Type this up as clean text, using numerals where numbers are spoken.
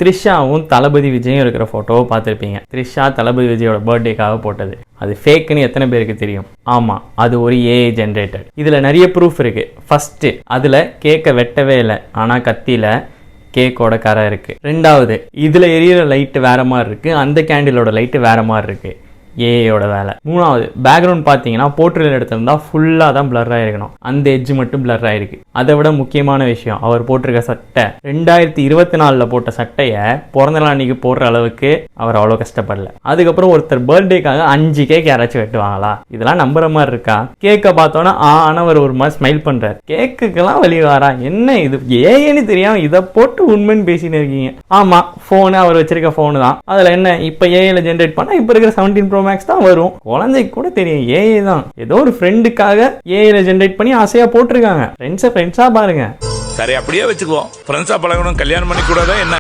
த்ரிஷாவும் தளபதி விஜயும் இருக்கிற ஃபோட்டோவை பார்த்துருப்பீங்க. த்ரிஷா தளபதி விஜயோட பர்த்டேக்காக போட்டது. அது ஃபேக்குன்னு எத்தனை பேருக்கு தெரியும்? ஆமாம், அது ஒரு ஏஐ ஜென்ரேட்டட். இதில் நிறைய ப்ரூஃப் இருக்குது. ஃபஸ்ட்டு, அதில் கேக்கை வெட்டவே இல்லை, ஆனால் கத்தியில் கேக்கோட கரை இருக்குது. ரெண்டாவது, இதில் எரியிற லைட்டு வேறு மாதிரி இருக்குது, அந்த கேண்டிலோட லைட்டு வேறு மாதிரி இருக்குது. ஏஐயோட வேலை. மூணாவது, பேக்ரவுண்ட் பார்த்தீங்கன்னா போர்ட்ரேட் எடுத்திருந்தா ஃபுல்லாக தான் பிளர் ஆகிருக்கணும், அந்த எட்ஜ் மட்டும் பிளர் ஆகிருக்கு. அதை விட முக்கியமான விஷயம், அவர் போட்டிருக்க சட்டை 2024 போட்ட சட்டையை பிறந்த நாள் அன்னைக்கு போடுற அளவுக்கு அவர் அவ்வளோ கஷ்டப்படல. அதுக்கப்புறம் ஒருத்தர் பர்த்டேக்காக 5 கேக் யாராச்சும் வெட்டுவாங்களா? இதெல்லாம் நம்புற மாதிரி இருக்கா? கேக்கை பார்த்தோன்னா ஆனவர் ஒரு மாதிரி ஸ்மைல் பண்றாரு. கேக்குக்கெல்லாம் வழி வாரா? என்ன இது ஏன்னு தெரியாம இதை போட்டு உண்மைன்னு பேசின்னு இருக்கீங்க. ஆமா, போனு அவர் வச்சிருக்க போனு தான். அதுல என்ன, இப்ப ஏஐல ஜென்ரேட் பண்ணா இப்ப இருக்கிற 17 Pro Max தான் வரும். குழந்தைக்கு கூட தெரியும் ஏஐ தான். ஏதோ ஒரு ஃப்ரெண்டுக்காக ஏஐல ஜென்ரேட் பண்ணி ஆசையா போட்டிருக்காங்க. ஃப்ரெண்ட்ஸா பாருங்க. சரி, அப்படியே வச்சுக்குவோம். ஃப்ரெண்ட்ஸா பழகணும், கல்யாணம் பண்ணி கூடாதா என்ன?